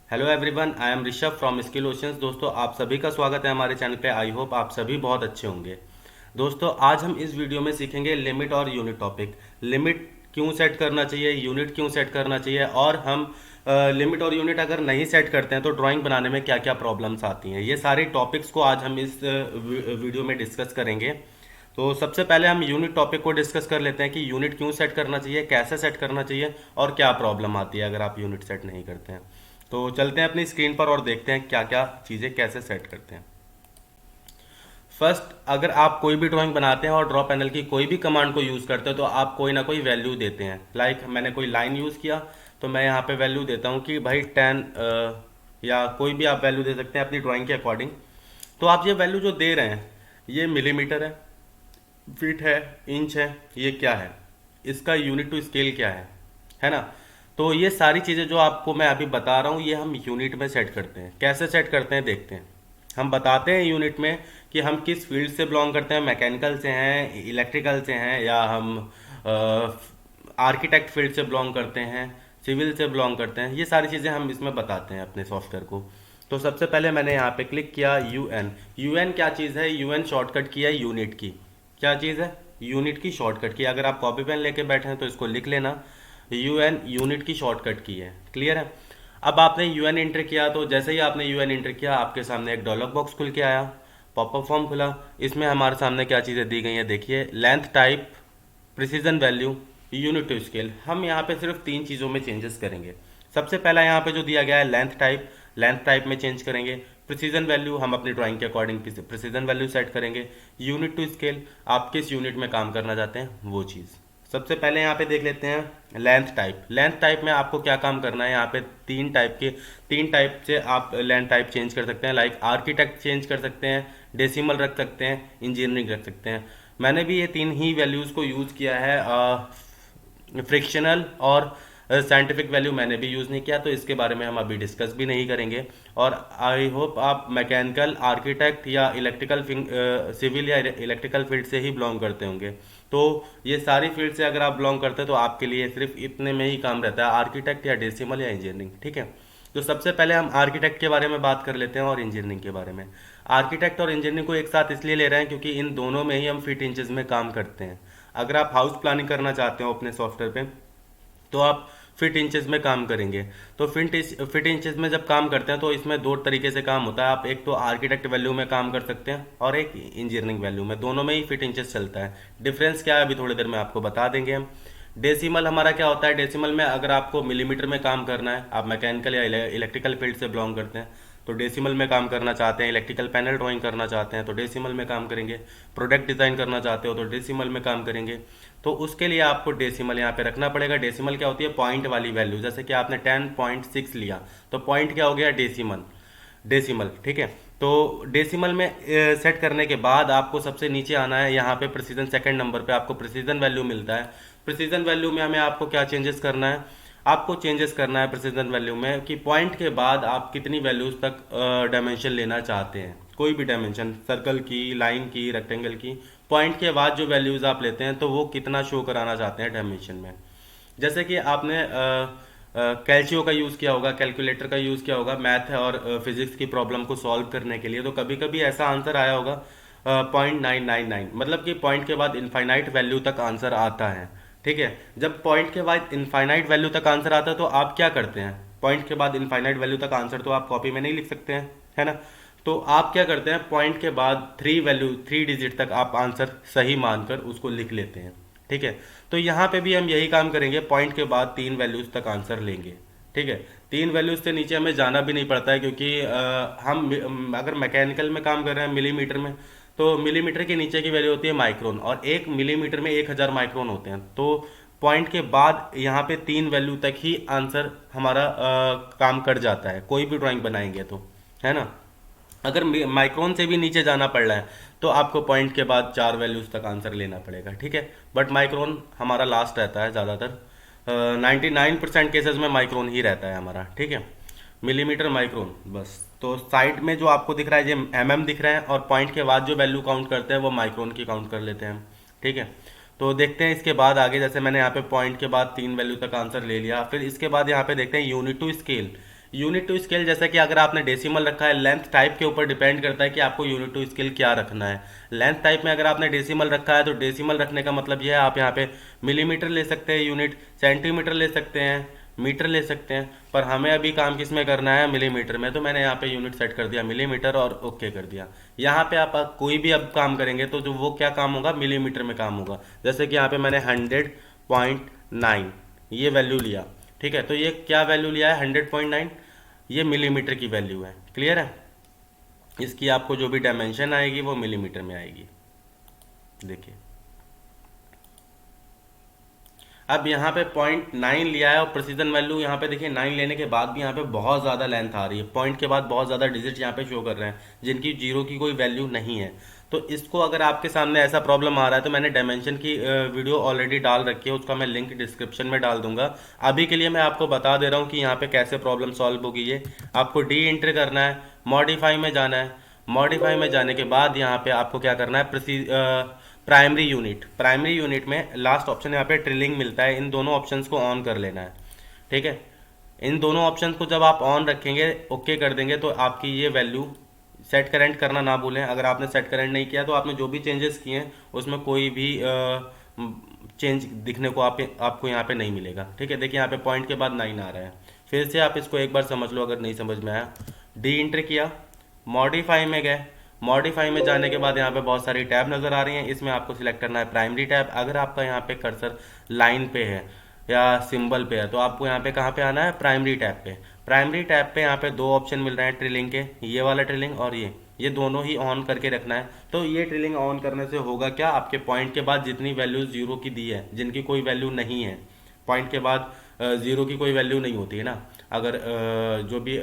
Hello everyone, I am Rishabh from skill oceans. दोस्तों, आप सभी का स्वागत है हमारे चैनल पे। आई होप आप सभी बहुत अच्छे होंगे। दोस्तों, आज हम इस वीडियो में सीखेंगे लिमिट और यूनिट टॉपिक। लिमिट क्यों सेट करना चाहिए, यूनिट क्यों सेट करना चाहिए, और हम लिमिट और यूनिट अगर नहीं सेट करते हैं तो ड्राइंग बनाने में क्या क्या प्रॉब्लम्स आती हैं। ये सारे टॉपिक्स को आज हम इस वीडियो में डिस्कस करेंगे। तो सबसे पहले हम यूनिट टॉपिक को डिस्कस कर लेते हैं कि यूनिट क्यों सेट करना चाहिए, कैसे सेट करना चाहिए, और क्या प्रॉब्लम आती है अगर आप यूनिट सेट नहीं करते हैं। तो चलते हैं अपनी स्क्रीन पर और देखते हैं क्या क्या चीज़ें कैसे सेट करते हैं। फर्स्ट, अगर आप कोई भी ड्राइंग बनाते हैं और ड्रॉ पैनल की कोई भी कमांड को यूज़ करते हैं तो आप कोई ना कोई वैल्यू देते हैं। लाइक मैंने कोई लाइन यूज़ किया तो मैं यहाँ पे वैल्यू देता हूँ कि भाई 10, या कोई भी आप वैल्यू दे सकते हैं अपनी ड्राइंग के अकॉर्डिंग। तो आप ये वैल्यू जो दे रहे हैं, ये मिलीमीटर है, फीट है, इंच है, ये क्या है, इसका यूनिट टू स्केल क्या है ना। तो ये सारी चीज़ें जो आपको मैं अभी बता रहा हूँ ये हम यूनिट में सेट करते हैं। कैसे सेट करते हैं देखते हैं। हम बताते हैं यूनिट में कि हम किस फील्ड से बिलोंग करते हैं, मैकेनिकल से हैं, इलेक्ट्रिकल से हैं, या हम आर्किटेक्ट फील्ड से बिलोंग करते हैं, सिविल से बिलोंग करते हैं। ये सारी चीज़ें हम इसमें बताते हैं अपने सॉफ्टवेयर को। तो सबसे पहले मैंने यहाँ पे क्लिक किया यूएन। यूएन क्या चीज़ है? यूएन शॉर्टकट की है यूनिट की। क्या चीज़ है? यूनिट की शॉर्टकट की। अगर आप कॉपी पेन लेके बैठे हैं तो इसको लिख लेना, यूएन यूनिट की शॉर्टकट की है। क्लियर है? अब आपने यूएन एंटर किया तो जैसे ही आपने यूएन एंटर किया आपके सामने एक डायलॉग बॉक्स खुल के आया, पॉपअप फॉर्म खुला। इसमें हमारे सामने क्या चीज़ें दी गई हैं देखिए, length type, precision value, unit to scale. हम यहाँ पे सिर्फ तीन चीज़ों में चेंजेस करेंगे। सबसे पहला यहाँ पे जो दिया गया है लेंथ टाइप, लेंथ टाइप में चेंज करेंगे। प्रिसीजन वैल्यू हम अपनी ड्राइंग के अकॉर्डिंग प्रिसीजन वैल्यू सेट करेंगे। यूनिट टू स्केल, आप किस यूनिट में काम करना चाहते हैं वो चीज़। सबसे पहले यहाँ पे देख लेते हैं लेंथ टाइप। लेंथ टाइप में आपको क्या काम करना है, यहाँ पे तीन टाइप से आप लेंथ टाइप चेंज कर सकते हैं। लाइक आर्किटेक्ट चेंज कर सकते हैं, डेसिमल रख सकते हैं, इंजीनियरिंग रख सकते हैं। मैंने भी ये तीन ही वैल्यूज़ को यूज़ किया है। फ्रिक्शनल और साइंटिफिक वैल्यू मैंने भी यूज़ नहीं किया, तो इसके बारे में हम अभी डिस्कस भी नहीं करेंगे। और आई होप आप मैकेनिकल, आर्किटेक्ट या इलेक्ट्रिकल, सिविल या इलेक्ट्रिकल फील्ड से ही बिलोंग करते होंगे। तो ये सारी फील्ड से अगर आप बिलोंग करते हैं तो आपके लिए सिर्फ इतने में ही काम रहता है, आर्किटेक्ट या डेसिमल या इंजीनियरिंग। ठीक है? तो सबसे पहले हम आर्किटेक्ट के बारे में बात कर लेते हैं और इंजीनियरिंग के बारे में। आर्किटेक्ट और इंजीनियरिंग को एक साथ इसलिए ले रहे हैं क्योंकि इन दोनों में ही हम फीट इंचेस में काम करते हैं। अगर आप हाउस प्लानिंग करना चाहते हो अपने सॉफ्टवेयर पे तो आप फिट इंचेस में काम करेंगे। तो फिट इंचेस में जब काम करते हैं तो इसमें दो तरीके से काम होता है। आप एक तो आर्किटेक्ट वैल्यू में काम कर सकते हैं और एक इंजीनियरिंग वैल्यू में, दोनों में ही फिट इंचेस चलता है। डिफरेंस क्या है अभी थोड़ी देर में आपको बता देंगे हम। डेसिमल हमारा क्या होता है? डेसिमल में अगर आपको मिलीमीटर में काम करना है, आप मैकेनिकल या इलेक्ट्रिकल फील्ड से बिलोंग करते हैं तो डेसिमल में काम करना चाहते हैं, इलेक्ट्रिकल पैनल ड्राइंग करना चाहते हैं तो डेसिमल में काम करेंगे, प्रोडक्ट डिज़ाइन करना चाहते हो तो डेसिमल में काम करेंगे। तो उसके लिए आपको डेसिमल यहाँ पे रखना पड़ेगा। डेसिमल क्या होती है? पॉइंट वाली वैल्यू। जैसे कि आपने 10.6 लिया तो पॉइंट क्या हो गया? डेसिमल। डेसिमल, ठीक है। तो डेसिमल में सेट करने के बाद आपको सबसे नीचे आना है, यहाँ पे प्रिसीजन सेकंड नंबर पे आपको प्रिसीजन वैल्यू मिलता है। प्रिसीजन वैल्यू में हमें आपको क्या चेंजेस करना है? आपको चेंजेस करना है प्रिसीजन वैल्यू में कि पॉइंट के बाद आप कितनी वैल्यूज तक डायमेंशन लेना चाहते हैं। कोई भी डायमेंशन, सर्कल की, लाइन की, रेक्टेंगल की, पॉइंट के बाद जो वैल्यूज आप लेते हैं तो वो कितना शो कराना चाहते हैं डायमेंशन में। जैसे कि आपने कैल्शियो का यूज़ किया होगा, कैलकुलेटर का यूज़ किया होगा मैथ और फिजिक्स की प्रॉब्लम को सॉल्व करने के लिए, तो कभी कभी ऐसा आंसर आया होगा 0.999, मतलब कि पॉइंट के बाद इनफाइनाइट वैल्यू तक आंसर आता है। ठीक है? जब पॉइंट के बाद इनफाइनाइट वैल्यू तक आंसर आता है तो आप क्या करते हैं? पॉइंट के बाद इनफाइनाइट वैल्यू तक आंसर तो आप कॉपी में नहीं लिख सकते हैं, है ना। तो आप क्या करते हैं? पॉइंट के बाद 3 डिजिट तक आप आंसर सही मानकर उसको लिख लेते हैं। ठीक है? तो यहाँ पे भी हम यही काम करेंगे, पॉइंट के बाद 3 वैल्यूज तक आंसर लेंगे। ठीक है? 3 वैल्यूज से नीचे हमें जाना भी नहीं पड़ता है क्योंकि हम अगर मैकेनिकल में काम कर रहे हैं मिलीमीटर में, तो मिलीमीटर के नीचे की वैल्यू होती है माइक्रोन, और 1 मिलीमीटर में 1000 माइक्रोन होते हैं। तो पॉइंट के बाद यहाँ पे 3 वैल्यू तक ही आंसर हमारा काम कर जाता है कोई भी ड्राइंग बनाएंगे तो, है ना। अगर माइक्रोन से भी नीचे जाना पड़ रहा है तो आपको पॉइंट के बाद 4 वैल्यूज तक आंसर लेना पड़ेगा। ठीक है? बट माइक्रोन हमारा लास्ट रहता है ज़्यादातर। 99% केसेस में माइक्रोन ही रहता है हमारा। ठीक है? मिलीमीटर, माइक्रोन, बस। तो साइड में जो आपको दिख रहा है ये दिख रहे हैं, और पॉइंट के बाद जो वैल्यू काउंट करते हैं वो माइक्रोन की काउंट कर लेते हैं। ठीक है? तो देखते हैं इसके बाद आगे। जैसे मैंने यहाँ पे पॉइंट के बाद 3 वैल्यू तक आंसर ले लिया, फिर इसके बाद यहाँ पे देखते हैं unit to scale. Unit to scale, जैसा कि अगर आपने डेसिमल रखा है, लेंथ टाइप के ऊपर डिपेंड करता है कि आपको यूनिट टू स्केल क्या रखना है। लेंथ टाइप में अगर आपने डेसिमल रखा है तो डेसिमल रखने का मतलब यह है आप यहाँ पे मिलीमीटर ले सकते हैं यूनिट, सेंटीमीटर ले सकते हैं, मीटर ले सकते हैं, पर हमें अभी काम किस में करना है, मिलीमीटर में। तो मैंने यहाँ पे यूनिट सेट कर दिया मिलीमीटर और ओके कर दिया। यहाँ पे आप कोई भी अब काम करेंगे तो जो वो क्या काम होगा, मिलीमीटर में काम होगा। जैसे कि यहाँ पे मैंने 100.9 ये वैल्यू लिया, ठीक है, तो ये क्या वैल्यू लिया है, 100.9, ये मिलीमीटर की वैल्यू है। क्लियर है? इसकी आपको जो भी डायमेंशन आएगी वो मिलीमीटर में आएगी। देखिए अब यहाँ पे 0.9 लिया है और प्रेसिजन वैल्यू यहाँ पे देखिए 9 लेने के बाद भी यहाँ पे बहुत ज़्यादा लेंथ आ रही है, पॉइंट के बाद बहुत ज़्यादा डिजिट यहाँ पे शो कर रहे हैं जिनकी जीरो की कोई वैल्यू नहीं है। तो इसको अगर आपके सामने ऐसा प्रॉब्लम आ रहा है तो मैंने डायमेंशन की वीडियो ऑलरेडी डाल रखी है, उसका मैं लिंक डिस्क्रिप्शन में डाल दूंगा। अभी के लिए मैं आपको बता दे रहा हूँ कि यहाँ पे कैसे प्रॉब्लम सॉल्व होगी। ये आपको डी एंटर करना है, मॉडिफाई में जाना है, मॉडिफाई में जाने के बाद यहाँ पे आपको क्या करना है, प्राइमरी यूनिट, प्राइमरी यूनिट में लास्ट ऑप्शन यहाँ पे ट्रिलिंग मिलता है, इन दोनों ऑप्शंस को ऑन कर लेना है। ठीक है, इन दोनों ऑप्शन को जब आप ऑन रखेंगे, ओके कर देंगे, तो आपकी ये वैल्यू सेट करेंट करना ना भूलें। अगर आपने सेट करेंट नहीं किया तो आपने जो भी चेंजेस किए हैं उसमें कोई भी चेंज दिखने को आपको यहाँ पे नहीं मिलेगा। ठीक है, देखिए यहाँ पे पॉइंट के बाद 9 आ रहा है। फिर से आप इसको एक बार समझ लो अगर नहीं समझ में आया। डी इंटर किया, मॉडिफाई में गए, मॉडिफाई में जाने के बाद यहाँ पे बहुत सारी टैब नज़र आ रही हैं, इसमें आपको सिलेक्ट करना है प्राइमरी टैब। अगर आपका यहाँ पे कर्सर लाइन पे है या सिंबल पे है तो आपको यहाँ पे कहाँ पे आना है, प्राइमरी टैब पे। प्राइमरी टैब पे यहाँ पे दो ऑप्शन मिल रहे हैं ट्रिलिंग के, ये वाला ट्रिलिंग और ये दोनों ही ऑन करके रखना है। तो ये ट्रिलिंग ऑन करने से होगा क्या, आपके पॉइंट के बाद जितनी वैल्यू जीरो की दी है, जिनकी कोई वैल्यू नहीं है, पॉइंट के बाद जीरो की कोई वैल्यू नहीं होती है ना। अगर जो भी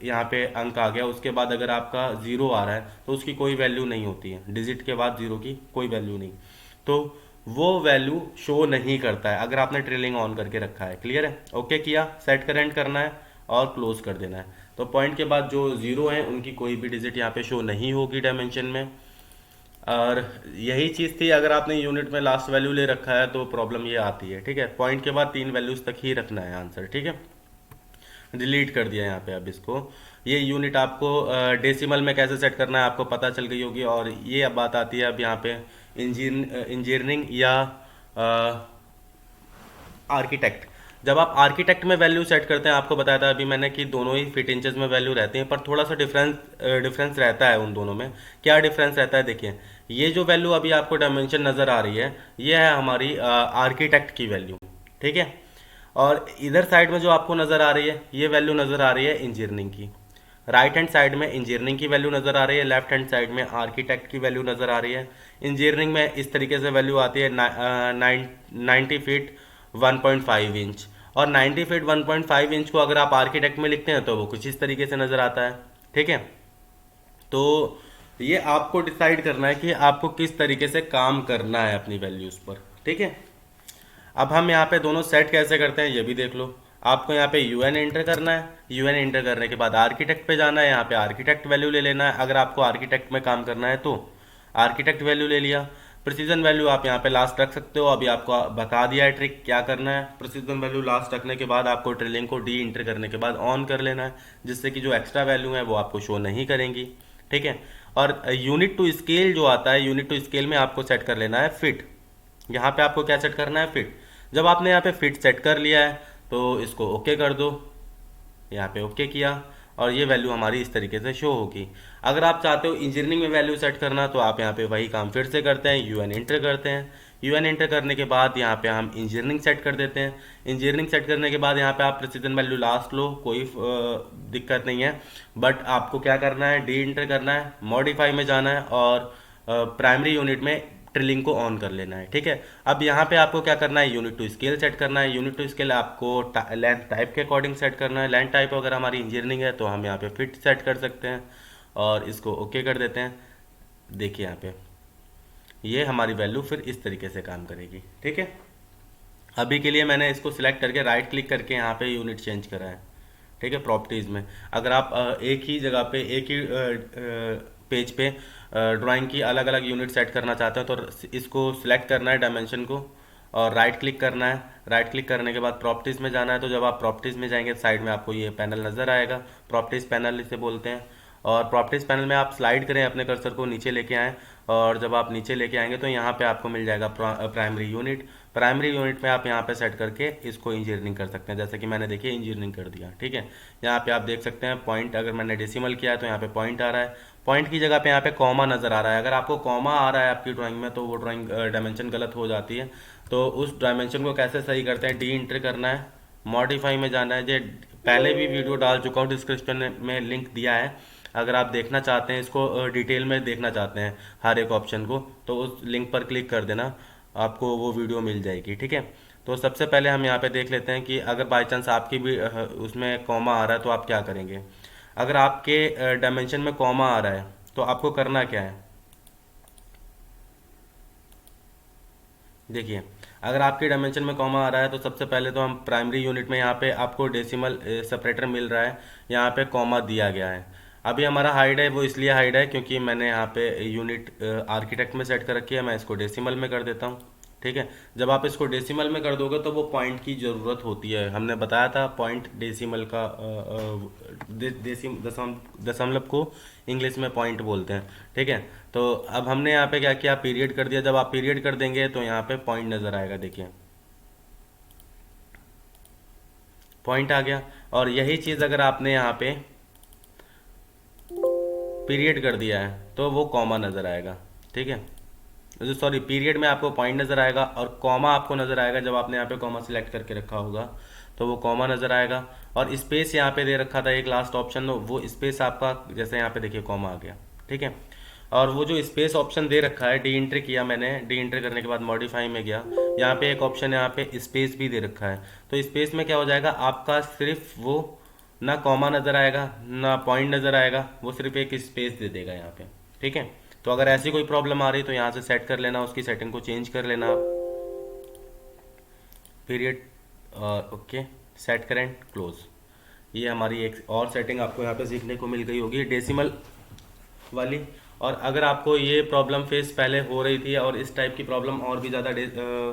यहाँ पे अंक आ गया उसके बाद अगर आपका जीरो आ रहा है तो उसकी कोई वैल्यू नहीं होती है, डिजिट के बाद जीरो की कोई वैल्यू नहीं, तो वो वैल्यू शो नहीं करता है अगर आपने ट्रेलिंग ऑन करके रखा है। क्लियर है? ओके किया, सेट करेंट करना है और क्लोज कर देना है। तो पॉइंट के बाद जो जीरो है उनकी कोई भी डिजिट यहाँ पे शो नहीं होगी डायमेंशन में। और यही चीज़ थी, अगर आपने यूनिट में लास्ट वैल्यू ले रखा है तो प्रॉब्लम ये आती है। ठीक है, पॉइंट के बाद 3 वैल्यूज तक ही रखना है आंसर। ठीक है, डिलीट कर दिया यहाँ पे। अब इसको, ये यूनिट आपको डेसिमल में कैसे सेट करना है आपको पता चल गई होगी। और ये अब बात आती है अब यहाँ पे इंजीनियरिंग या आर्किटेक्ट। जब आप आर्किटेक्ट में वैल्यू सेट करते हैं, आपको बताया था अभी मैंने कि दोनों ही फीट इंचेस में वैल्यू रहती हैं, पर थोड़ा सा डिफरेंस रहता है उन दोनों में। क्या डिफरेंस रहता है, देखिए ये जो वैल्यू अभी आपको डायमेंशन नज़र आ रही है, ये है हमारी आर्किटेक्ट की वैल्यू। ठीक है, और इधर साइड में जो आपको नज़र आ रही है, ये वैल्यू नज़र आ रही है इंजीनियरिंग की। राइट हैंड साइड में इंजीनियरिंग की वैल्यू नज़र आ रही है, लेफ्ट हैंड साइड में आर्किटेक्ट की वैल्यू नज़र आ रही है। इंजीनियरिंग में इस तरीके से वैल्यू आती है 90 फीट 1.5 इंच, और 90 फीट 1.5 इंच को अगर आप आर्किटेक्ट में लिखते हैं तो वो कुछ इस तरीके से नज़र आता है। ठीक है, तो ये आपको डिसाइड करना है कि आपको किस तरीके से काम करना है अपनी वैल्यूज़ पर। ठीक है, अब हम यहाँ पे दोनों सेट कैसे करते हैं ये भी देख लो। आपको यहाँ पे यूएन एंटर करना है, यूएन एंटर करने के बाद आर्किटेक्ट पे जाना है, यहाँ पे आर्किटेक्ट वैल्यू ले लेना है। अगर आपको आर्किटेक्ट में काम करना है तो आर्किटेक्ट वैल्यू ले लिया। प्रिसीजन वैल्यू आप यहाँ पे लास्ट रख सकते हो, अभी आपको बता दिया है ट्रिक क्या करना है। प्रिसीजन वैल्यू लास्ट रखने के बाद आपको ट्रिलिंग को डी इंटर करने के बाद ऑन कर लेना है, जिससे कि जो एक्स्ट्रा वैल्यू है वो आपको शो नहीं करेंगी। ठीक है, और यूनिट टू स्केल जो आता है, यूनिट टू स्केल में आपको सेट कर लेना है फिट। यहाँ पे आपको क्या सेट करना है, फिट। जब आपने यहाँ पे फिट सेट कर लिया है तो इसको ओके कर दो, यहाँ पे ओके किया और ये वैल्यू हमारी इस तरीके से शो होगी। अगर आप चाहते हो इंजीनियरिंग में वैल्यू सेट करना तो आप यहाँ पे वही काम फिर से करते हैं, यूएन एंटर करते हैं। यूएन एंटर करने के बाद यहाँ पे हम इंजीनियरिंग सेट कर देते हैं। इंजीनियरिंग सेट करने के बाद यहाँ पे आप प्रिसीजन वैल्यू लास्ट लो, कोई दिक्कत नहीं है, बट आपको क्या करना है, डी इंटर करना है, मॉडिफाई में जाना है और प्राइमरी यूनिट में ट्रिलिंग को ऑन कर लेना है। ठीक है, अब यहाँ पे आपको क्या करना है, यूनिट टू स्केल सेट करना है। यूनिट टू स्केल आपको लेंथ टाइप के अकॉर्डिंग सेट करना है। लेंथ टाइप अगर हमारी इंजीनियरिंग है तो हम यहाँ पे फिट सेट कर सकते हैं और इसको ओके कर देते हैं। देखिए यहाँ पे ये हमारी वैल्यू फिर इस तरीके से काम करेगी। ठीक है, अभी के लिए मैंने इसको सिलेक्ट करके राइट क्लिक करके यहाँ पे यूनिट चेंज करा है। ठीक है, प्रॉपर्टीज़ में अगर आप एक ही जगह पे एक ही पेज पे ड्राइंग की अलग अलग यूनिट सेट करना चाहते हैं तो इसको सिलेक्ट करना है डायमेंशन को और राइट क्लिक करना है। राइट क्लिक करने के बाद प्रॉपर्टीज़ में जाना है। तो जब आप प्रॉपर्टीज़ में जाएंगे साइड में आपको ये पैनल नज़र आएगा, प्रॉपर्टीज़ पैनल इसे बोलते हैं। और प्रॉपर्टीज़ पैनल में आप स्लाइड करें, अपने कर्सर को नीचे लेके आएँ, और जब आप नीचे लेके आएंगे तो यहाँ पे आपको मिल जाएगा प्राइमरी यूनिट। प्राइमरी यूनिट में आप यहाँ पे सेट करके इसको इंजीनियरिंग कर सकते हैं, जैसे कि मैंने देखिए इंजीनियरिंग कर दिया। ठीक है, यहाँ पे आप देख सकते हैं पॉइंट, अगर मैंने डेसिमल किया है तो यहाँ पे पॉइंट आ रहा है, पॉइंट की जगह पे यहाँ पे कॉमा नज़र आ रहा है। अगर आपको कॉमा आ रहा है आपकी ड्राइंग में तो वो ड्राइंग डायमेंशन गलत हो जाती है। तो उस डायमेंशन को कैसे सही करते हैं, डी इंटर करना है, मॉडिफाई में जाना है। जो पहले भी वीडियो डाल चुका हूँ, डिस्क्रिप्शन में लिंक दिया है, अगर आप देखना चाहते हैं इसको डिटेल में देखना चाहते हैं हर एक ऑप्शन को, तो उस लिंक पर क्लिक कर देना, आपको वो वीडियो मिल जाएगी। ठीक है, तो सबसे पहले हम यहाँ पे देख लेते हैं कि अगर बाई चांस आपकी भी उसमें कॉमा आ रहा है तो आप क्या करेंगे। अगर आपके डायमेंशन में कॉमा आ रहा है तो आपको करना क्या है, देखिए अगर आपके डायमेंशन में कॉमा आ रहा है तो सबसे पहले तो हम प्राइमरी यूनिट में यहाँ पे आपको डेसिमल सेपरेटर मिल रहा है, यहाँ पे कॉमा दिया गया है। अभी हमारा हाइड है, वो इसलिए हाइड है क्योंकि मैंने यहाँ पे यूनिट आर्किटेक्ट में सेट कर रखी है। मैं इसको डेसिमल में कर देता हूँ। ठीक है, जब आप इसको डेसिमल में कर दोगे तो वो पॉइंट की ज़रूरत होती है, हमने बताया था पॉइंट डेसिमल का दशमलव को इंग्लिश में पॉइंट बोलते हैं। ठीक है, तो अब हमने यहाँ पे क्या किया, पीरियड कर दिया। जब आप पीरियड कर देंगे तो यहाँ पे पॉइंट नज़र आएगा, देखिए पॉइंट आ गया। और यही चीज़ अगर आपने यहाँ पे पीरियड कर दिया है तो वो कॉमा नज़र आएगा। ठीक है, जो सॉरी पीरियड में आपको पॉइंट नज़र आएगा और कॉमा आपको नज़र आएगा, जब आपने यहाँ पे कॉमा सिलेक्ट करके रखा होगा तो वो कॉमा नज़र आएगा। और स्पेस यहाँ पे दे रखा था एक लास्ट ऑप्शन, वो स्पेस आपका जैसे यहाँ पे देखिए कॉमा आ गया। ठीक है, और वो जो स्पेस ऑप्शन दे रखा है, डी इंटर किया मैंने, डी इंटर करने के बाद मॉडिफाई में गया, यहाँ पे एक ऑप्शन है, यहाँ पे स्पेस भी दे रखा है। तो स्पेस में क्या हो जाएगा, आपका सिर्फ वो ना कॉमा नज़र आएगा ना पॉइंट नज़र आएगा, वो सिर्फ एक स्पेस दे देगा यहाँ पे। ठीक है, तो अगर ऐसी कोई प्रॉब्लम आ रही तो यहाँ से सेट कर लेना, उसकी सेटिंग को चेंज कर लेना आप, period okay, set current close. ये हमारी एक और सेटिंग आपको यहाँ पे सीखने को मिल गई होगी डेसिमल वाली। और अगर आपको ये प्रॉब्लम फेस पहले हो रही थी और इस टाइप की प्रॉब्लम और भी ज़्यादा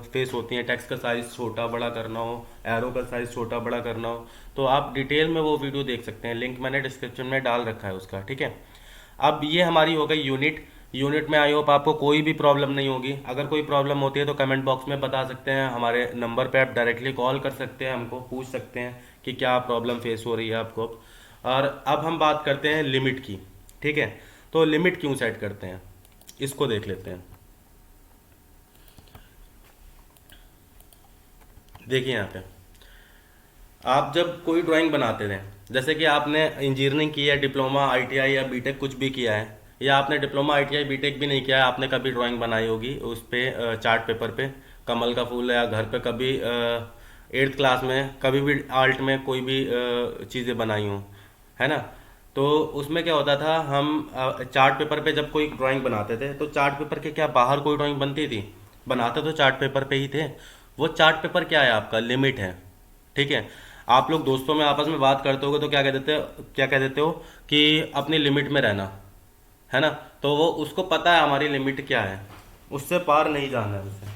फेस होती है, टेक्स्ट का साइज़ छोटा बड़ा करना हो, एरो का साइज़ छोटा बड़ा करना हो, तो आप डिटेल में वो वीडियो देख सकते हैं, लिंक मैंने डिस्क्रिप्शन में डाल रखा है उसका। ठीक है, अब ये हमारी हो गई यूनिट। यूनिट में आई होप आपको कोई भी प्रॉब्लम नहीं होगी। अगर कोई प्रॉब्लम होती है तो कमेंट बॉक्स में बता सकते हैं, हमारे नंबर पे आप डायरेक्टली कॉल कर सकते हैं, हमको पूछ सकते हैं कि क्या प्रॉब्लम फेस हो रही है आपको। और अब हम बात करते हैं लिमिट की। ठीक है, तो लिमिट क्यों सेट करते हैं इसको देख लेते हैं। देखिए यहाँ पे आप जब कोई ड्राइंग बनाते थे, जैसे कि आपने इंजीनियरिंग की है, डिप्लोमा आईटीआई या बीटेक कुछ भी किया है, या आपने डिप्लोमा आईटीआई बीटेक भी नहीं किया है, आपने कभी ड्राइंग बनाई होगी उस पे चार्ट पेपर पे कमल का फूल, या घर पे कभी 8th क्लास में कभी भी आर्ट में कोई भी चीज़ें बनाई हों, है ना। तो उसमें क्या होता था, हम चार्ट पेपर पे जब कोई ड्राइंग बनाते थे तो चार्ट पेपर के क्या बाहर कोई ड्राइंग बनती थी, बनाते तो चार्ट पेपर पे ही थे। वो चार्ट पेपर क्या है, आपका लिमिट है। ठीक है, आप लोग दोस्तों में आपस में बात करते होगे तो क्या कह देते हो कि अपनी लिमिट में रहना, है ना। तो वो उसको पता है हमारी लिमिट क्या है, उससे पार नहीं जाना है उसे,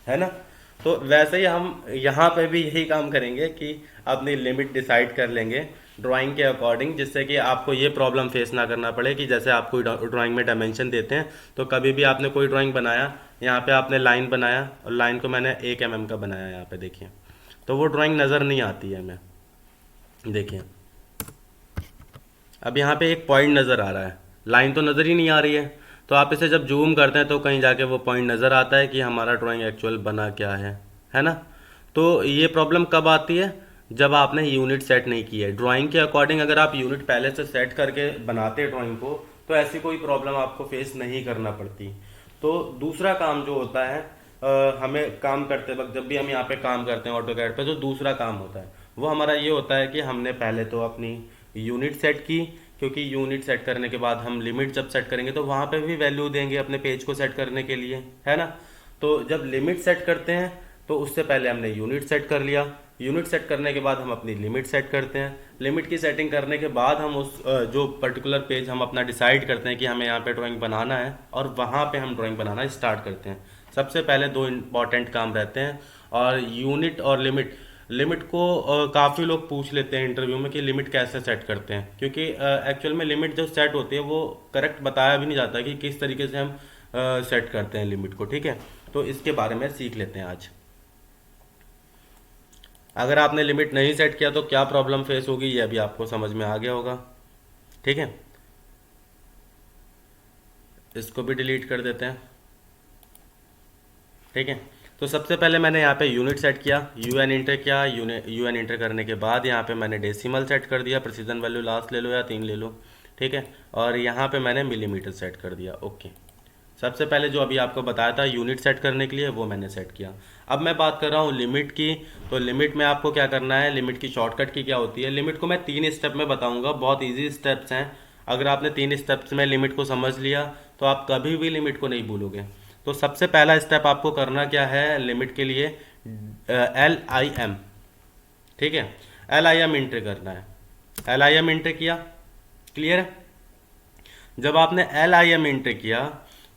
है ना। तो वैसे ही हम यहाँ पे भी यही काम करेंगे कि अपनी लिमिट डिसाइड कर लेंगे ड्राइंग के अकॉर्डिंग, जिससे कि आपको ये प्रॉब्लम फेस ना करना पड़े कि जैसे आप कोई ड्राइंग में डायमेंशन देते हैं तो कभी भी आपने कोई ड्राइंग बनाया, यहाँ पे आपने लाइन बनाया और लाइन को मैंने 1 mm का बनाया, यहाँ पे देखिए, तो वो ड्राइंग नज़र नहीं आती है हमें। देखिए अब यहाँ पे एक पॉइंट नज़र आ रहा है, लाइन तो नज़र ही नहीं आ रही है। तो आप इसे जब जूम करते हैं तो कहीं जाके वो पॉइंट नज़र आता है कि हमारा ड्राइंग एक्चुअल बना क्या है ना। तो ये प्रॉब्लम कब आती है, जब आपने यूनिट सेट नहीं की है ड्राइंग के अकॉर्डिंग। अगर आप यूनिट पहले से सेट करके बनाते हैं ड्राइंग को तो ऐसी कोई प्रॉब्लम आपको फेस नहीं करना पड़ती। तो दूसरा काम जो होता है हमें काम करते वक्त, जब भी हम यहाँ पे काम करते हैं ऑटोकैड पे, तो दूसरा काम होता है वो हमारा ये होता है कि हमने पहले तो अपनी यूनिट सेट की, क्योंकि यूनिट सेट करने के बाद हम लिमिट जब सेट करेंगे तो वहाँ पे भी वैल्यू देंगे अपने पेज को सेट करने के लिए, है ना। तो जब लिमिट सेट करते हैं तो उससे पहले हमने यूनिट सेट कर लिया, यूनिट सेट करने के बाद हम अपनी लिमिट सेट करते हैं, लिमिट की सेटिंग करने के बाद हम उस जो पर्टिकुलर पेज हम अपना डिसाइड करते हैं कि हमें यहाँ पे ड्राइंग बनाना है, और वहाँ पे हम ड्राइंग बनाना स्टार्ट करते हैं। सबसे पहले 2 इम्पॉर्टेंट काम रहते हैं, और यूनिट और लिमिट, लिमिट को काफ़ी लोग पूछ लेते हैं इंटरव्यू में कि लिमिट कैसे सेट करते हैं, क्योंकि एक्चुअल में लिमिट जो सेट होती है वो करेक्ट बताया भी नहीं जाता कि किस तरीके से हम सेट करते हैं लिमिट को, ठीक है। तो इसके बारे में सीख लेते हैं आज। अगर आपने लिमिट नहीं सेट किया तो क्या प्रॉब्लम फेस होगी ये अभी आपको समझ में आ गया होगा, ठीक है। इसको भी डिलीट कर देते हैं, ठीक है। तो सबसे पहले मैंने यहाँ पे यूनिट सेट किया, यूएन इंटर किया, यूएन इंटर करने के बाद यहाँ पे मैंने डेसिमल सेट कर दिया, प्रिसीजन वैल्यू लास्ट ले लो या 3 ले लो, ठीक है। और यहाँ पे मैंने मिलीमीटर सेट कर दिया, ओके। सबसे पहले जो अभी आपको बताया था यूनिट सेट करने के लिए वो मैंने सेट किया। अब मैं बात कर रहा हूँ लिमिट की। तो लिमिट में आपको क्या करना है, लिमिट की शॉर्टकट की क्या होती है। लिमिट को मैं 3 स्टेप में बताऊंगा, बहुत इजी स्टेप्स हैं। अगर आपने 3 स्टेप्स में लिमिट को समझ लिया तो आप कभी भी लिमिट को नहीं भूलोगे। तो सबसे पहला स्टेप आपको करना क्या है लिमिट के लिए, LIM, ठीक है। LIM इंटर करना है। LIM इंटर किया, क्लियर है। जब आपने LIM इंटर किया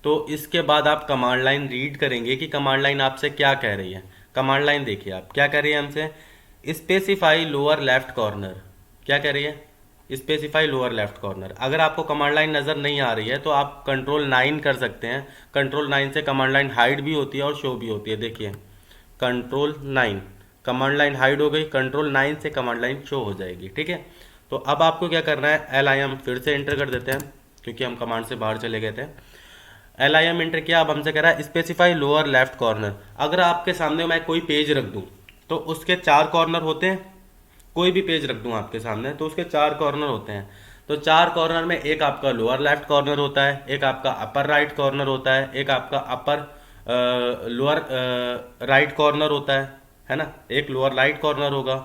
तो इसके बाद आप कमांड लाइन रीड करेंगे कि कमांड लाइन आपसे क्या कह रही है। कमांड लाइन देखिए आप क्या कह रही है हमसे, स्पेसिफाई लोअर लेफ्ट कॉर्नर। क्या कह रही है, स्पेसिफाई लोअर लेफ्ट कॉर्नर। अगर आपको कमांड लाइन नज़र नहीं आ रही है तो आप कंट्रोल 9 कर सकते हैं। कंट्रोल 9 से कमांड लाइन हाइड भी होती है और शो भी होती है। देखिए कंट्रोल 9, कमांड लाइन हाइड हो गई, कंट्रोल 9 से कमांड लाइन शो हो जाएगी, ठीक है। तो अब आपको क्या करना है, LIM फिर से एंटर कर देते हैं क्योंकि हम कमांड से बाहर चले गए थे। LIM एंटर किया, अब हमसे कह रहा है स्पेसिफाई लोअर लेफ्ट कॉर्नर। अगर आपके सामने मैं कोई पेज रख दूं तो उसके 4 कॉर्नर होते हैं। कोई भी पेज रख दूं आपके सामने तो उसके 4 कॉर्नर होते हैं। तो 4 कॉर्नर में एक आपका लोअर लेफ्ट कॉर्नर होता है, एक आपका अपर राइट कॉर्नर होता है, एक आपका अपर लोअर राइट कॉर्नर होता है ना। एक लोअर राइट कॉर्नर होगा,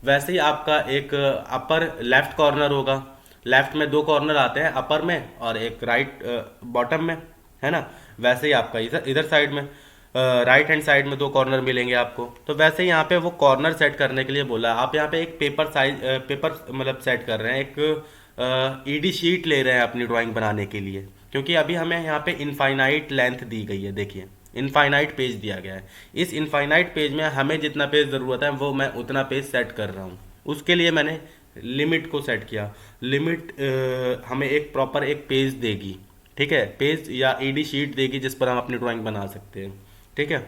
वैसे ही आपका एक अपर लेफ्ट कॉर्नर होगा। लेफ्ट में 2 कॉर्नर आते हैं, अपर में और एक राइट बॉटम में, है ना। वैसे ही आपका इधर इधर साइड में राइट हैंड साइड में 2 कॉर्नर मिलेंगे आपको। तो वैसे ही यहाँ पे वो कॉर्नर सेट करने के लिए बोला है। आप यहाँ पे एक पेपर साइज पेपर मतलब सेट कर रहे हैं, एक ED शीट ले रहे हैं अपनी ड्राइंग बनाने के लिए, क्योंकि अभी हमें यहाँ पे इनफाइनाइट लेंथ दी गई है। देखिए इनफाइनाइट पेज दिया गया है। इस इनफाइनाइट पेज में हमें जितना पेज ज़रूरत है वो मैं उतना पेज सेट कर रहा हूँ। उसके लिए मैंने लिमिट को सेट किया। लिमिट हमें एक प्रॉपर एक पेज देगी, ठीक है, पेज या ED शीट देगी जिस पर हम अपनी ड्राइंग बना सकते हैं, ठीक है।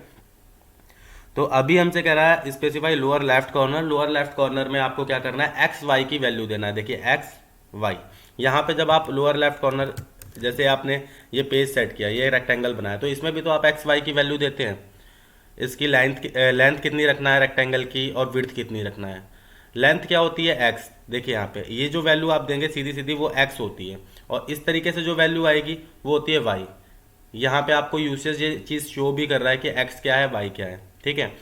तो अभी हमसे कह रहा है specify lower left corner. Lower left corner में आपको क्या करना है, XY की वैल्यू देना है। देखिए XY, यहाँ पे जब आप लोअर लेफ्ट कॉर्नर, जैसे आपने ये पेज सेट किया, ये रेक्टेंगल बनाया, तो इसमें भी तो आप XY की वैल्यू देते हैं। इसकी लेंथ कितनी रखना है रेक्टेंगल की, और विड्थ कितनी रखना है। लेंथ क्या होती है, x। देखिए यहाँ पे ये जो वैल्यू आप देंगे सीधी सीधी वो x होती है, और इस तरीके से जो वैल्यू आएगी वो होती है y। यहाँ पे आपको यूसेज ये चीज़ शो भी कर रहा है कि x क्या है, y क्या है, ठीक है।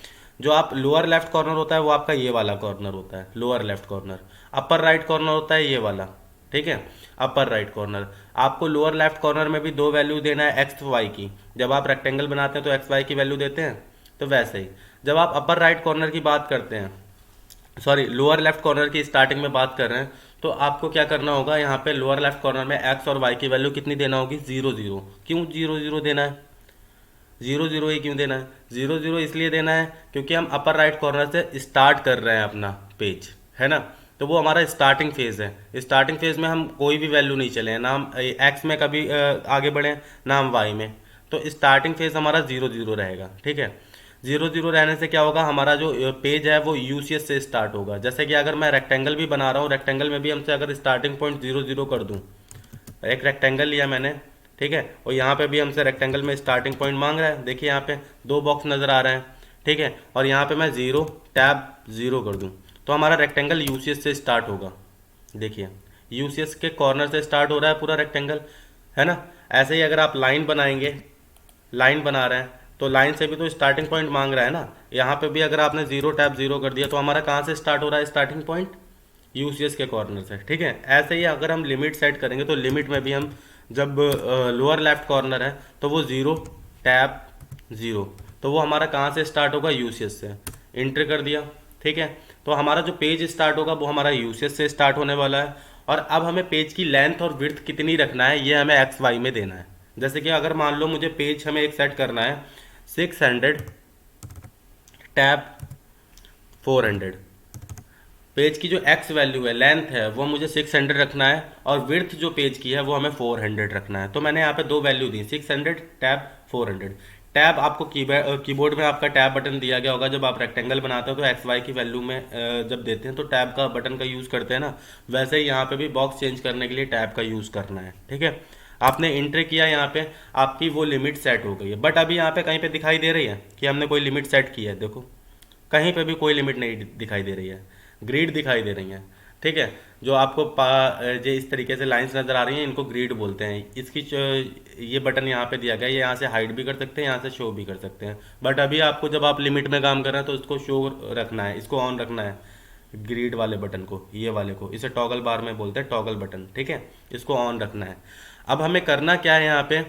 जो आप लोअर लेफ्ट कॉर्नर होता है वो आपका ये वाला कॉर्नर होता है, lower left corner. Upper right corner होता है ये वाला, ठीक है, अपर राइट कॉर्नर। आपको लोअर लेफ्ट कॉर्नर में भी 2 वैल्यू देना है एक्स वाई की। जब आप रेक्टेंगल बनाते हैं तो एक्स वाई की वैल्यू देते हैं, तो वैसे ही जब आप अपर राइट कॉर्नर की बात करते हैं, सॉरी लोअर लेफ्ट कॉर्नर की स्टार्टिंग में बात कर रहे हैं, तो आपको क्या करना होगा, यहाँ पे लोअर लेफ्ट कॉर्नर में एक्स और वाई की वैल्यू कितनी देना होगी, 0 0। क्यों 0 0 देना है, 0 0 ही क्यों देना है, 0 0 इसलिए देना है क्योंकि हम अपर राइट कॉर्नर से स्टार्ट कर रहे हैं अपना पेज, है ना। तो वो हमारा स्टार्टिंग फेज है। स्टार्टिंग फेज में हम कोई भी वैल्यू नहीं चले हैं, ना हम एक्स में कभी आगे बढ़े, ना हम वाई में। तो स्टार्टिंग फेज हमारा 0 0 रहेगा, ठीक है। 0 0 रहने से क्या होगा, हमारा जो पेज है वो यूसीएस से स्टार्ट होगा। जैसे कि अगर मैं रेक्टेंगल भी बना रहा हूँ, रेक्टेंगल में भी हमसे अगर स्टार्टिंग पॉइंट 0 0 कर दूँ, एक रेक्टेंगल लिया मैंने, ठीक है, और यहाँ पे भी हमसे रेक्टेंगल में स्टार्टिंग पॉइंट मांग रहा है। देखिए यहाँ पे 2 बॉक्स नज़र आ रहे हैं, ठीक है, और यहाँ पे मैं 0 टैब 0 कर दूँ तो हमारा रेक्टेंगल यूसीएस से स्टार्ट होगा। देखिए यूसीएस के कॉर्नर से स्टार्ट हो रहा है पूरा रेक्टेंगल, है ना। ऐसे ही अगर आप लाइन बनाएंगे, लाइन बना रहे हैं तो लाइन से भी तो स्टार्टिंग पॉइंट मांग रहा है ना। यहाँ पे भी अगर आपने 0 टैब 0 कर दिया तो हमारा कहाँ से स्टार्ट हो रहा है स्टार्टिंग पॉइंट, यूसीएस के कॉर्नर से, ठीक है। ऐसे ही अगर हम लिमिट सेट करेंगे तो लिमिट में भी हम जब लोअर लेफ्ट कॉर्नर है तो वो 0 टैब 0, तो वो हमारा कहाँ से स्टार्ट होगा, यूसीएस से। इंटर कर दिया, ठीक है। तो हमारा जो पेज स्टार्ट होगा वो हमारा यूसीएस से स्टार्ट होने वाला है। और अब हमें पेज की लेंथ और विड्थ कितनी रखना है ये हमें एक्स वाई में देना है। जैसे कि अगर मान लो मुझे पेज हमें एक सेट करना है 600 टैब 400। पेज की जो एक्स वैल्यू है, लेंथ है, वो मुझे 600 रखना है, और विड्थ जो पेज की है वो हमें 400 रखना है। तो मैंने यहाँ पे दो वैल्यू दी, 600 टैब 400। टैब आपको कीबोर्ड में आपका टैब बटन दिया गया होगा। जब आप रेक्टेंगल बनाते हो तो एक्स वाई की वैल्यू में जब देते हैं तो टैब का बटन का यूज़ करते हैं ना, वैसे ही यहाँ पे भी बॉक्स चेंज करने के लिए टैब का यूज़ करना है। ठीक है, आपने एंटर किया, यहाँ पे आपकी वो लिमिट सेट हो गई है। बट अभी यहाँ पे कहीं पे दिखाई दे रही है कि हमने कोई लिमिट सेट की है? देखो, कहीं पे भी कोई लिमिट नहीं दिखाई दे रही है, ग्रिड दिखाई दे रही है। ठीक है, जो आपको जो इस तरीके से लाइंस नज़र आ रही हैं, इनको ग्रिड बोलते हैं। इसकी ये बटन यहाँ पे दिया गया है, ये यहाँ से हाइड भी कर सकते हैं, यहाँ से शो भी कर सकते हैं। बट अभी आपको, जब आप लिमिट में काम कर रहे हैं, तो इसको शो रखना है, इसको ऑन रखना है, ग्रिड वाले बटन को, ये वाले को। इसे टॉगल बार में बोलते हैं, टॉगल बटन। ठीक है, इसको ऑन रखना है। अब हमें करना क्या है यहाँ पे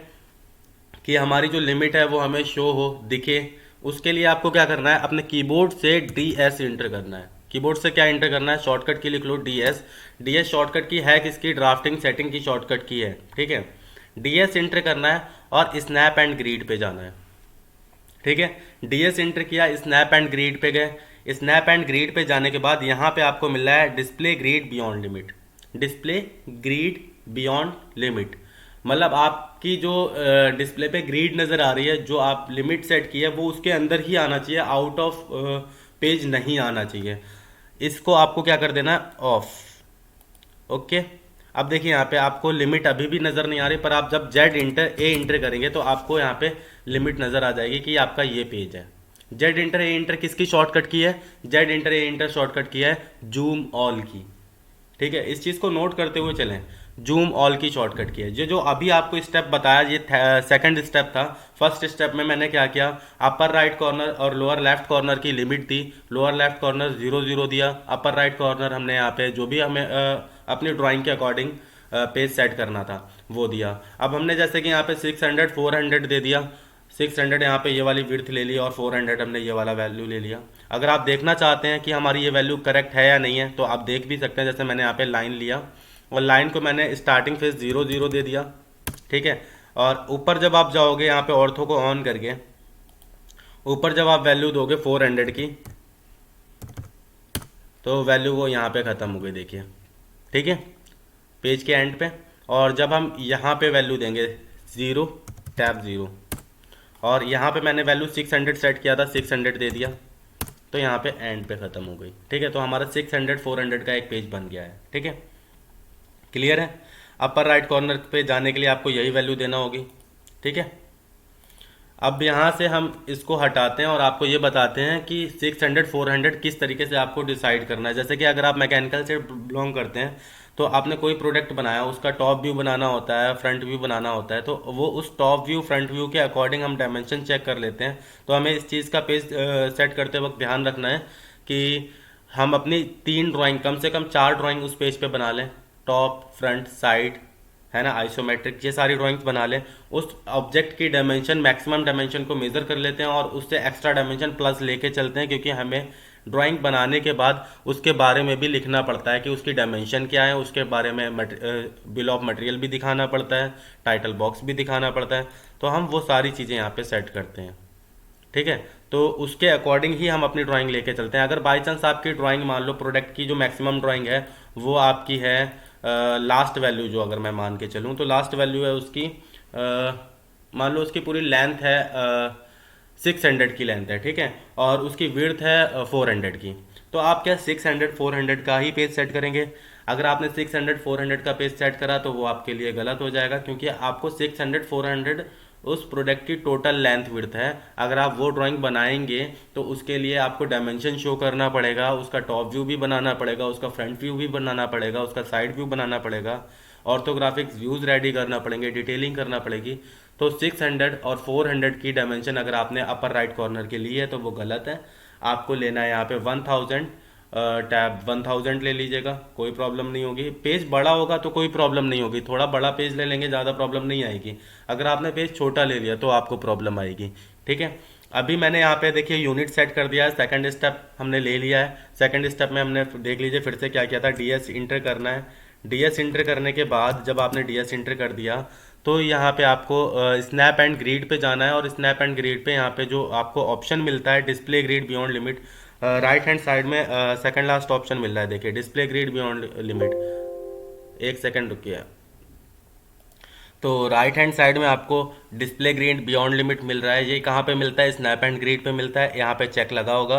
कि हमारी जो लिमिट है वो हमें शो हो, दिखे। उसके लिए आपको क्या करना है, अपने कीबोर्ड से डी एस इंटर करना है। कीबोर्ड से क्या इंटर करना है, शॉर्टकट की लिख लो D S. D S shortcut key है किसकी? ड्राफ्टिंग सेटिंग की शॉर्टकट की है। ठीक है, डी एस इंटर करना है और स्नैप एंड ग्रिड पे जाना है। ठीक है, डी एस इंटर किया, स्नैप एंड ग्रिड पे गए। स्नैप एंड ग्रिड पे जाने के बाद यहाँ पे आपको मिल रहा है display grid beyond limit. Display grid beyond limit मतलब आपकी जो डिस्प्ले पे ग्रिड नज़र आ रही है, जो आप लिमिट सेट की है, वो उसके अंदर ही आना चाहिए, आउट ऑफ पेज नहीं आना चाहिए। इसको आपको क्या कर देना है, ऑफ। ओके, अब देखिए यहाँ पे आपको लिमिट अभी भी नज़र नहीं आ रही, पर आप जब जेड इंटर ए इंटर करेंगे तो आपको यहाँ पे लिमिट नज़र आ जाएगी कि आपका ये पेज है। जेड इंटर ए इंटर किसकी शॉर्टकट की है? Z inter A inter shortcut key है जूम ऑल की। ठीक है, इस चीज़ को नोट करते हुए चलें, जूम ऑल की शॉर्टकट की है। जो जो अभी आपको स्टेप बताया, ये सेकंड स्टेप था। फर्स्ट स्टेप में मैंने क्या किया, अपर राइट कॉर्नर और लोअर लेफ्ट कॉर्नर की लिमिट दी। लोअर लेफ्ट कॉर्नर 0 0 दिया, अपर राइट कॉर्नर हमने यहाँ पे जो भी हमें अपनी ड्राइंग के अकॉर्डिंग पेज सेट करना था वो दिया। अब हमने जैसे कि यहाँ पे 600 400 दे दिया। 600 यहाँ पे ये वाली विड्थ ले ली और 400 हमने ये वाला वैल्यू ले लिया। अगर आप देखना चाहते हैं कि हमारी ये वैल्यू करेक्ट है या नहीं है, तो आप देख भी सकते हैं। जैसे मैंने यहाँ पे लाइन लिया और लाइन को मैंने स्टार्टिंग फेज 0 0 दे दिया। ठीक है, और ऊपर जब आप जाओगे यहाँ पे ऑर्थो को ऑन करके, ऊपर जब आप वैल्यू दोगे 400 की, तो वैल्यू वो यहाँ पे ख़त्म हो गई, देखिए। ठीक है, पेज के एंड पे। और जब हम यहाँ पे वैल्यू देंगे 0 टैब 0, और यहाँ पे मैंने वैल्यू 600 सेट किया था, 600 दे दिया, तो यहाँ पे एंड पे ख़त्म हो गई। ठीक है, तो हमारा 600 400 का एक पेज बन गया है। ठीक है, क्लियर है? अपर राइट कॉर्नर पे जाने के लिए आपको यही वैल्यू देना होगी। ठीक है, अब यहाँ से हम इसको हटाते हैं और आपको ये बताते हैं कि 600 400 किस तरीके से आपको डिसाइड करना है। जैसे कि अगर आप मैकेनिकल से बिलोंग करते हैं, तो आपने कोई प्रोडक्ट बनाया, उसका टॉप व्यू बनाना होता है, फ्रंट व्यू बनाना होता है, तो वो उस टॉप व्यू फ्रंट व्यू के अकॉर्डिंग हम डायमेंशन चेक कर लेते हैं। तो हमें इस चीज़ का पेज सेट करते वक्त ध्यान रखना है कि हम अपनी 3 ड्राइंग, कम से कम 4 ड्राइंग उस पेज पे बना लें, टॉप फ्रंट साइड, है ना, आइसोमेट्रिक, ये सारी ड्राइंग्स बना लें। उस ऑब्जेक्ट की डायमेंशन, मैक्सिमम डायमेंशन को मेज़र कर लेते हैं और उससे एक्स्ट्रा डायमेंशन प्लस लेके चलते हैं, क्योंकि हमें ड्राइंग बनाने के बाद उसके बारे में भी लिखना पड़ता है कि उसकी डायमेंशन क्या है। उसके बारे में बिल ऑफ मटेरियल भी दिखाना पड़ता है, टाइटल बॉक्स भी दिखाना पड़ता है। तो हम वो सारी चीज़ें यहाँ पे सेट करते हैं। ठीक है, तो उसके अकॉर्डिंग ही हम अपनी ड्राइंग लेके चलते हैं। अगर बाई चांस आपकी ड्राइंग, मान लो प्रोडक्ट की जो मैक्सिमम ड्राइंग है वो आपकी है लास्ट वैल्यू, जो अगर मैं मान के चलूँ तो लास्ट वैल्यू है उसकी, मान लो उसकी पूरी लेंथ है 600 की लेंथ है। ठीक है, और उसकी विड्थ है 400 की, तो आप क्या 600 400 का ही पेज सेट करेंगे? अगर आपने 600 400 का पेज सेट करा तो वो आपके लिए गलत हो जाएगा, क्योंकि आपको 600 400 उस प्रोडक्ट की टोटल लेंथ विड्थ है। अगर आप वो ड्राइंग बनाएंगे तो उसके लिए आपको डायमेंशन शो करना पड़ेगा, उसका टॉप व्यू भी बनाना पड़ेगा, उसका फ्रंट व्यू भी बनाना पड़ेगा, उसका साइड व्यू बनाना पड़ेगा, ऑर्थोग्राफिक्स व्यूज़ रेडी करना पड़ेंगे, डिटेलिंग करना पड़ेगी। तो 600 और 400 की डायमेंशन अगर आपने अपर राइट कॉर्नर के लिए है तो वो गलत है। आपको लेना है यहाँ पे 1000, टैब 1000 ले लीजिएगा, कोई प्रॉब्लम नहीं होगी। पेज बड़ा होगा तो कोई प्रॉब्लम नहीं होगी, थोड़ा बड़ा पेज ले लेंगे, ज़्यादा प्रॉब्लम नहीं आएगी। अगर आपने पेज छोटा ले लिया तो आपको प्रॉब्लम आएगी। ठीक है, अभी मैंने यहाँ पे देखिए यूनिट सेट कर दिया है, सेकंड स्टेप हमने ले लिया है। सेकंड स्टेप में हमने, देख लीजिए फिर से क्या किया था, डीएस इंटर करना है। डीएस इंटर करने के बाद जब आपने डीएस इंटर कर दिया तो यहाँ पे आपको स्नैप एंड ग्रिड पे जाना है, और स्नैप एंड ग्रिड पे यहाँ पे जो आपको ऑप्शन मिलता है display grid beyond limit, right hand side में सेकंड लास्ट ऑप्शन मिल रहा है, देखिए डिस्प्ले ग्रिड बियॉन्ड लिमिट। एक सेकंड रुकिए। तो राइट हैंड साइड में आपको डिस्प्ले ग्रिड बियॉन्ड लिमिट मिल रहा है। ये कहाँ पे मिलता है? स्नैप एंड ग्रिड पे मिलता है। यहाँ पे चेक लगा होगा,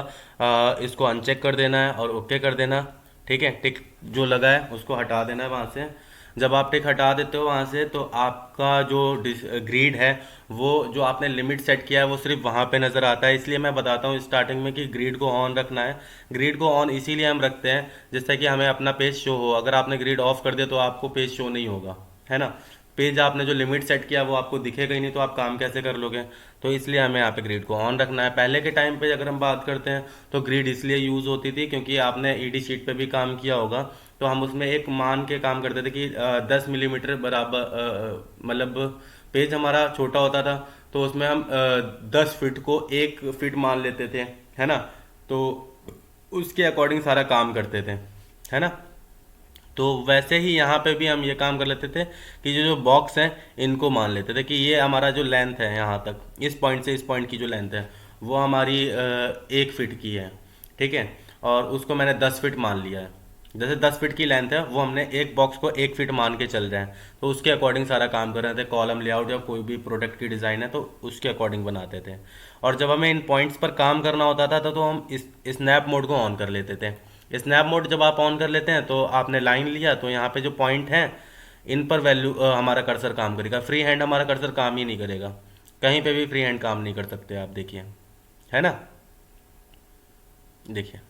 इसको अनचेक कर देना है और ओके कर देना। ठीक है, टिक जो लगा है उसको हटा देना है वहाँ से। जब आप टिक हटा देते हो वहाँ से, तो आपका जो ग्रिड है, वो जो आपने लिमिट सेट किया है वो सिर्फ वहाँ पे नज़र आता है। इसलिए मैं बताता हूँ स्टार्टिंग में कि ग्रिड को ऑन रखना है। ग्रिड को ऑन इसीलिए हम रखते हैं जिससे कि हमें अपना पेज शो हो। अगर आपने ग्रिड ऑफ कर दिया तो आपको पेज शो नहीं होगा, है ना। पेज आपने जो लिमिट सेट किया वो आपको दिखेगा ही नहीं, तो आप काम कैसे कर लोगे? तो इसलिए हमें यहाँ पे ग्रिड को ऑन रखना है। पहले के टाइम पे अगर हम बात करते हैं तो ग्रिड इसलिए यूज़ होती थी क्योंकि आपने ईडी शीट पे भी काम किया होगा, तो हम उसमें एक मान के काम करते थे कि 10 मिलीमीटर बराबर, मतलब पेज हमारा छोटा होता था तो उसमें हम 10 फीट को 1 फीट मान लेते थे, है ना। तो उसके अकॉर्डिंग सारा काम करते थे, है ना। तो वैसे ही यहाँ पे भी हम ये काम कर लेते थे कि जो जो बॉक्स हैं इनको मान लेते थे कि ये हमारा जो लेंथ है यहाँ तक, इस पॉइंट से इस पॉइंट की जो लेंथ है वो हमारी 1 फीट की है। ठीक है, और उसको मैंने 10 फीट मान लिया है। जैसे 10 फीट की लेंथ है, वो हमने एक बॉक्स को 1 फीट मान के चल रहे हैं, तो उसके अकॉर्डिंग सारा काम कर रहे थे। कॉलम लेआउट या कोई भी प्रोडक्ट की डिज़ाइन है तो उसके अकॉर्डिंग बनाते थे। और जब हमें इन पॉइंट्स पर काम करना होता था तो हम इस स्नैप मोड को ऑन कर लेते थे। स्नैप मोड जब आप ऑन कर लेते हैं तो आपने लाइन लिया, तो यहाँ पे जो पॉइंट हैं इन पर वैल्यू हमारा कर्सर काम करेगा। फ्री हैंड हमारा कर्सर काम ही नहीं करेगा, कहीं पे भी फ्री हैंड काम नहीं कर सकते आप, देखिए, है ना। देखिए,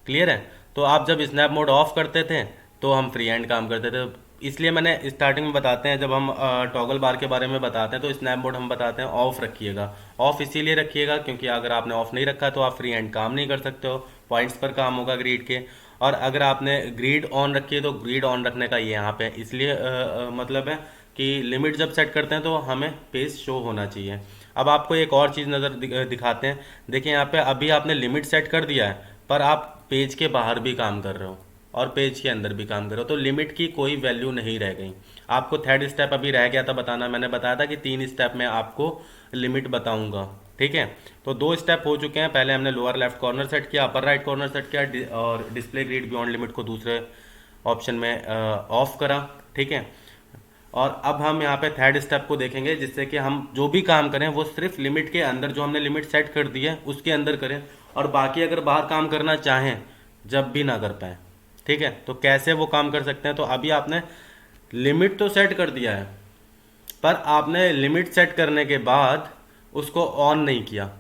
क्लियर है। तो आप जब स्नैप मोड ऑफ करते थे तो हम फ्री हैंड काम करते थे। इसलिए मैंने स्टार्टिंग में बताते हैं, जब हम टॉगल बार के बारे में बताते हैं तो स्नैप मोड हम बताते हैं ऑफ रखिएगा। ऑफ इसीलिए रखिएगा क्योंकि अगर आपने ऑफ नहीं रखा तो आप फ्री हैंड काम नहीं कर सकते हो, पॉइंट्स पर काम होगा ग्रिड के। और अगर आपने ग्रिड ऑन रखी है तो ग्रिड ऑन रखने का ये यहाँ पे इसलिए मतलब है कि लिमिट जब सेट करते हैं तो हमें पेज शो होना चाहिए। अब आपको एक और चीज़ नज़र दिखाते हैं। देखिए यहाँ पे अभी आपने लिमिट सेट कर दिया है, पर आप पेज के बाहर भी काम कर रहे हो और पेज के अंदर भी काम कर रहे हो, तो लिमिट की कोई वैल्यू नहीं रह गई। आपको थर्ड स्टेप अभी रह गया था बताना। मैंने बताया था कि 3 स्टेप में आपको लिमिट बताऊंगा। ठीक है, तो 2 स्टेप हो चुके हैं। पहले हमने लोअर लेफ्ट कॉर्नर सेट किया, अपर राइट कॉर्नर सेट किया, और डिस्प्ले ग्रिड बियॉन्ड लिमिट को दूसरे ऑप्शन में ऑफ करा। ठीक है, और अब हम यहाँ पे थर्ड स्टेप को देखेंगे, जिससे कि हम जो भी काम करें वो सिर्फ लिमिट के अंदर, जो हमने लिमिट सेट कर दी है उसके अंदर करें, और बाकी अगर बाहर काम करना चाहें जब भी ना कर पाए। ठीक है, तो कैसे वो काम कर सकते हैं? तो अभी आपने लिमिट तो सेट कर दिया है, पर आपने लिमिट सेट करने के बाद उसको ऑन नहीं किया,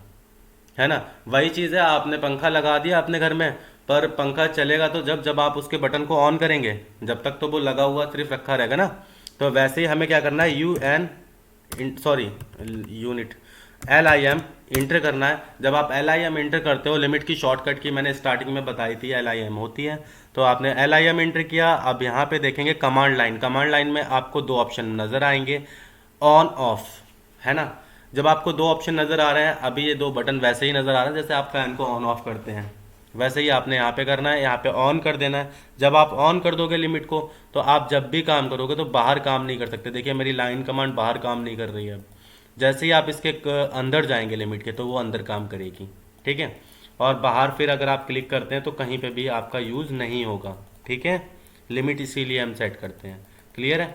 है ना। वही चीज़ है, आपने पंखा लगा दिया अपने घर में, पर पंखा चलेगा तो जब जब आप उसके बटन को ऑन करेंगे, जब तक तो वो लगा हुआ सिर्फ रखा रहेगा ना। तो वैसे ही हमें क्या करना है, यूनिट LIM इंटर करना है। जब आप LIM इंटर करते हो, लिमिट की शॉर्टकट की मैंने स्टार्टिंग में बताई थी, LIM होती है। तो आपने LIM इंटर किया। अब यहाँ पे देखेंगे कमांड लाइन। कमांड लाइन में आपको 2 ऑप्शन नज़र आएंगे, ऑन ऑफ, है ना। जब आपको 2 ऑप्शन नज़र आ रहे हैं, अभी ये 2 बटन वैसे ही नज़र आ रहे हैं जैसे आप फैन को ऑन ऑफ करते हैं, वैसे ही आपने यहाँ पे करना है, यहाँ पे ऑन कर देना है। जब आप ऑन कर दोगे लिमिट को, तो आप जब भी काम करोगे तो बाहर काम नहीं कर सकते। देखिए मेरी लाइन कमांड बाहर काम नहीं कर रही है। जैसे ही आप इसके अंदर जाएंगे लिमिट के, तो वो अंदर काम करेगी। ठीक है, और बाहर फिर अगर आप क्लिक करते हैं तो कहीं पे भी आपका यूज़ नहीं होगा। ठीक है, लिमिट इसीलिए हम सेट करते हैं। क्लियर है?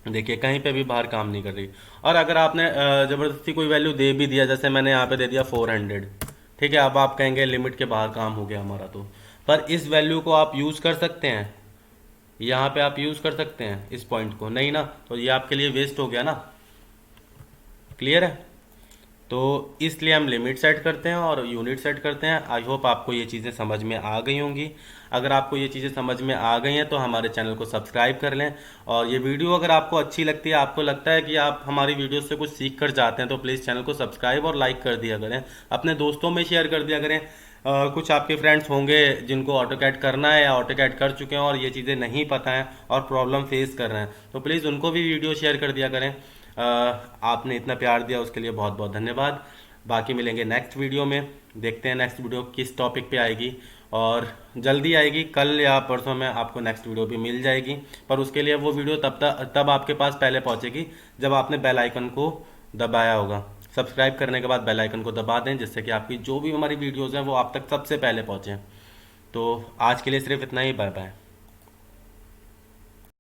देखिए कहीं पे भी बाहर काम नहीं कर रही। और अगर आपने ज़बरदस्ती कोई वैल्यू दे भी दिया, जैसे मैंने यहाँ पे दे दिया 400, ठीक है, अब आप कहेंगे लिमिट के बाहर काम हो गया हमारा, तो पर इस वैल्यू को आप यूज़ कर सकते हैं, यहाँ पे आप यूज़ कर सकते हैं इस पॉइंट को, नहीं ना, तो ये आपके लिए वेस्ट हो गया ना। क्लियर है? तो इसलिए हम लिमिट सेट करते हैं और यूनिट सेट करते हैं। आई होप आपको ये चीज़ें समझ में आ गई होंगी। अगर आपको ये चीज़ें समझ में आ गई हैं तो हमारे चैनल को सब्सक्राइब कर लें। और ये वीडियो अगर आपको अच्छी लगती है, आपको लगता है कि आप हमारी वीडियो से कुछ सीख कर जाते हैं, तो प्लीज़ चैनल को सब्सक्राइब और लाइक कर दिया करें, अपने दोस्तों में शेयर कर दिया करें। कुछ आपके फ्रेंड्स होंगे जिनको ऑटोकैड करना है या ऑटोकैड कर चुके हैं और ये चीज़ें नहीं पता हैं और प्रॉब्लम फेस कर रहे हैं, तो प्लीज़ उनको भी वीडियो शेयर कर दिया करें। आपने इतना प्यार दिया उसके लिए बहुत बहुत धन्यवाद। बाकी मिलेंगे नेक्स्ट वीडियो में, देखते हैं नेक्स्ट वीडियो किस टॉपिक पे आएगी। और जल्दी आएगी, कल या परसों में आपको नेक्स्ट वीडियो भी मिल जाएगी। पर उसके लिए वो वीडियो तब आपके पास पहले पहुंचेगी जब आपने बेल आइकन को दबाया होगा। सब्सक्राइब करने के बाद बेल आइकन को दबा दें, जिससे कि आपकी जो भी हमारी वीडियोज़ हैं वो आप तक सबसे पहले पहुँचें। तो आज के लिए सिर्फ इतना ही, बाय बाय।